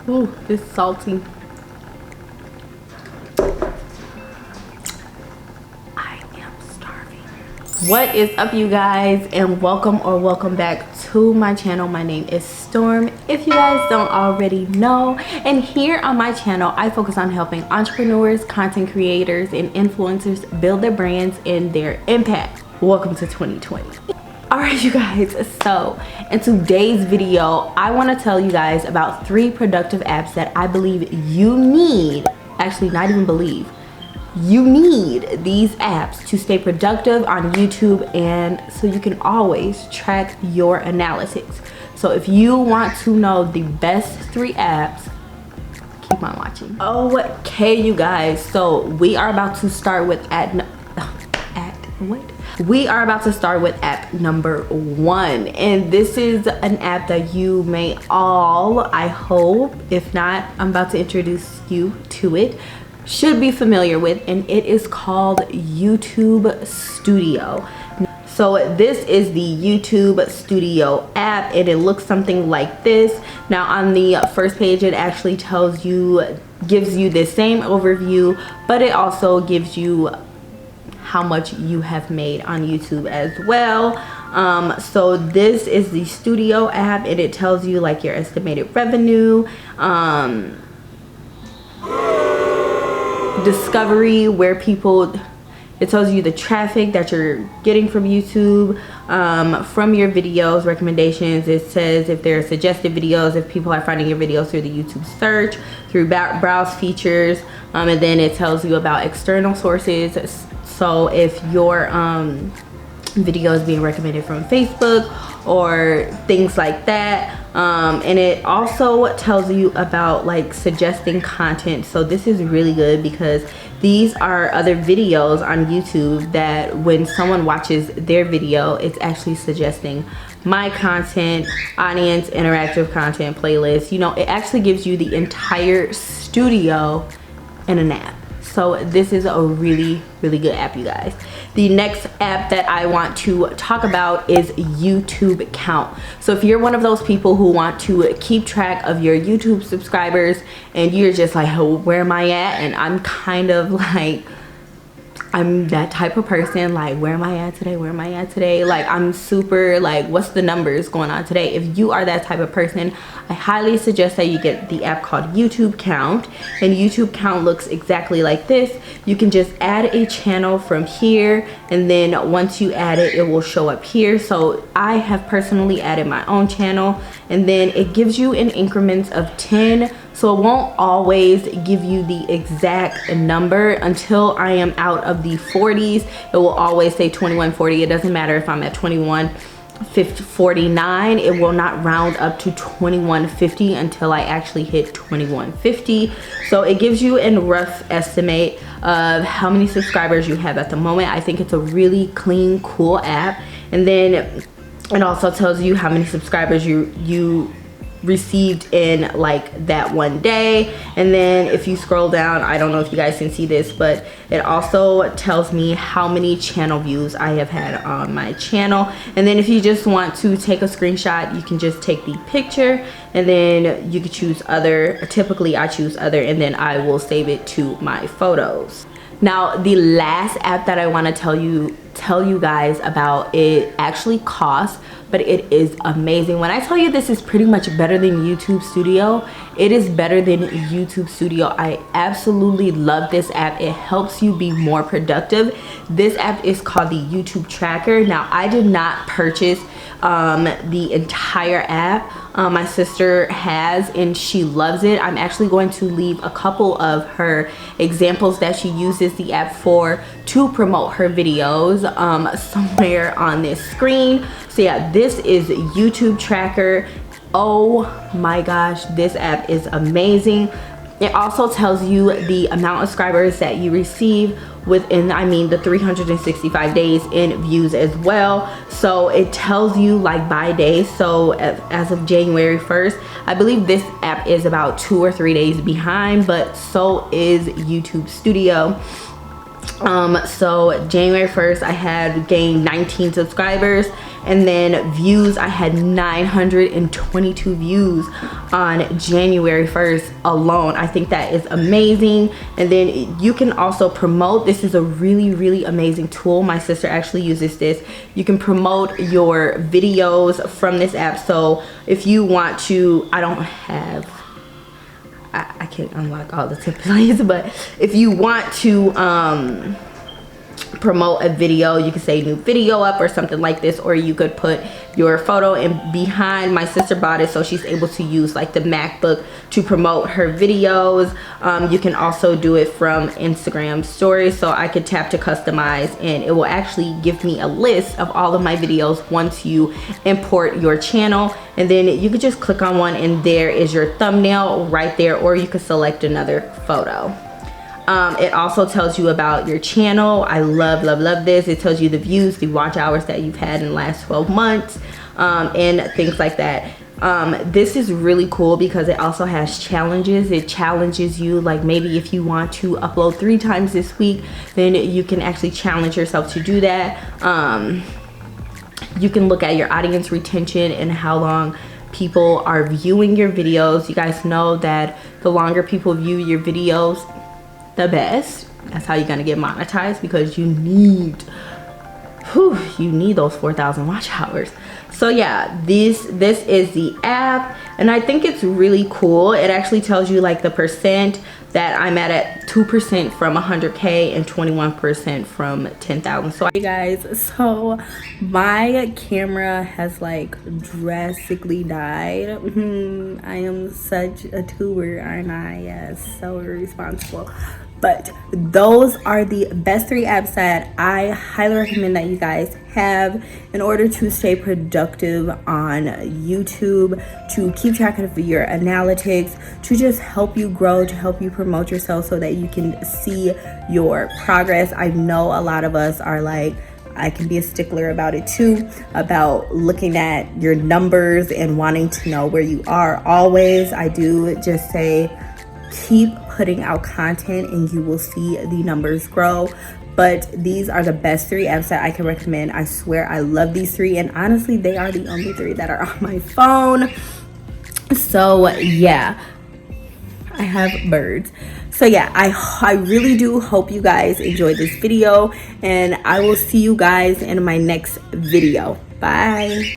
Ooh, this is salty. I am starving. What is up, you guys, and welcome back to my channel. My name is Storm, if you guys don't already know, and here on my channel I focus on helping entrepreneurs, content creators, and influencers build their brands and their impact. Welcome to 2020. All right, you guys, so in today's video I want to tell you guys about 3 productive apps that I believe you need. Actually, not even believe, you need these apps to stay productive on YouTube, and so you can always track your analytics. So if you want to know the best 3 apps, keep on watching. Okay, you guys, so we are about to start with we are about to start with app number 1, and this is an app that you may all, I hope, if not, I'm about to introduce you to it, should be familiar with, and it is called YouTube Studio. So this is the YouTube Studio app, and it looks something like this. Now on the first page it actually gives you the same overview, but it also gives you how much you have made on YouTube as well. So this is the Studio app, and it tells you like your estimated revenue, discovery, where people, it tells you the traffic that you're getting from YouTube, from your videos, recommendations. It says if there are suggested videos, if people are finding your videos through the YouTube search, through browse features, and then it tells you about external sources. So if your video is being recommended from Facebook or things like that, and it also tells you about like suggesting content. So this is really good because these are other videos on YouTube that when someone watches their video, it's actually suggesting my content, audience, interactive content, playlist. You know, it actually gives you the entire studio in an app. So this is a really good app, you guys. The next app that I want to talk about is YouTube Count. So if you're one of those people who want to keep track of your YouTube subscribers and you're just like, oh, where am I at? And I'm kind of like, I'm that type of person, like, where am I at today? Where am I at today? Like, I'm super like, what's the numbers going on today? If you are that type of person, I highly suggest that you get the app called YouTube Count. And YouTube Count looks exactly like this. You can just add a channel from here, and then once you add it, it will show up here. So I have personally added my own channel, and then it gives you in increments of 10. So it won't always give you the exact number until I am out of the 40s. It will always say 2140. It doesn't matter if I'm at 2149. It will not round up to 2150 until I actually hit 2150. So it gives you a rough estimate of how many subscribers you have at the moment. I think it's a really clean, cool app. And then it also tells you how many subscribers you received in like that one day. And then if you scroll down, I don't know if you guys can see this, but it also tells me how many channel views I have had on my channel. And then if you just want to take a screenshot, you can just take the picture, and then you can choose other. Typically I choose other, and then I will save it to my photos. Now the last app that I want to tell you guys about, it actually costs, but it is amazing. When I tell you this is pretty much better than YouTube Studio, it is better than YouTube Studio. I absolutely love this app. It helps you be more productive. This app is called the YouTube Tracker. Now I did not purchase the entire app. My sister has, and she loves it. I'm actually going to leave a couple of her examples that she uses the app for to promote her videos somewhere on this screen. So yeah, this is YouTube Tracker. Oh my gosh, this app is amazing. It also tells you the amount of subscribers that you receive within, I mean, the 365 days in views as well. So it tells you like by day. So as of January 1st, I believe this app is about 2 or 3 days behind, but so is YouTube Studio. So January 1st I had gained 19 subscribers, and then views, I had 922 views on January 1st alone. I think that is amazing. And then you can also promote. This is a really amazing tool. My sister actually uses this. You can promote your videos from this app. So if you want to, I can't unlock all the templates, but if you want to promote a video, you could say new video up or something like this, or you could put your photo in behind. My sister bought it so she's able to use like the MacBook to promote her videos. You can also do it from Instagram stories, so I could tap to customize and it will actually give me a list of all of my videos once you import your channel. And then you could just click on one and there is your thumbnail right there, or you could select another photo. It also tells you about your channel. I love this. It tells you the views, the watch hours that you've had in the last 12 months, and things like that. This is really cool because it also has challenges. It challenges you, like maybe if you want to upload 3 times this week, then you can actually challenge yourself to do that. You can look at your audience retention and how long people are viewing your videos. You guys know that the longer people view your videos, the best. That's how you're gonna get monetized, because you need those 4,000 watch hours. So yeah, this is the app, and I think it's really cool. It actually tells you like the percent that I'm at 2% from 100K and 21% from 10,000. So hey guys, so my camera has like drastically died. I am such a tuber, aren't I? Yes, so irresponsible. But those are the best 3 apps that I highly recommend that you guys have in order to stay productive on YouTube, to keep track of your analytics, to just help you grow, to help you promote yourself so that you can see your progress. I know a lot of us are like, I can be a stickler about it too, about looking at your numbers and wanting to know where you are always. I do just say, keep putting out content and you will see the numbers grow. But these are the best 3 apps that I can recommend. I swear I love these 3, and honestly they are the only 3 that are on my phone. So yeah, I have birds. So yeah, I really do hope you guys enjoyed this video, and I will see you guys in my next video. Bye.